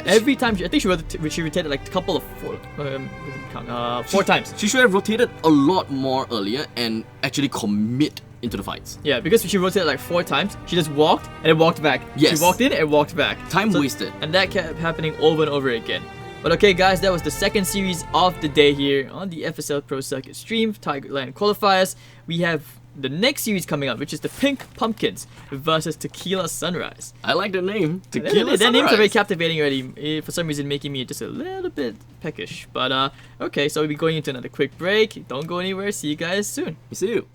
Every time I think she rotated like a couple of 4 times. She should have rotated a lot more earlier and actually commit into the fights. Yeah, because she rotated like 4 times, she just walked and then walked back. Yes. She walked in and walked back. Time wasted. And that kept happening over and over again. But okay guys, that was the second series of the day here on the FSL Pro Circuit stream, Thailand qualifiers. We have the next series coming up, which is the Pink Pumpkins versus Tequila Sunrise. I like the name, Tequila Sunrise. Their names are very captivating already, for some reason making me just a little bit peckish. But okay, so we'll be going into another quick break. Don't go anywhere, see you guys soon. See you.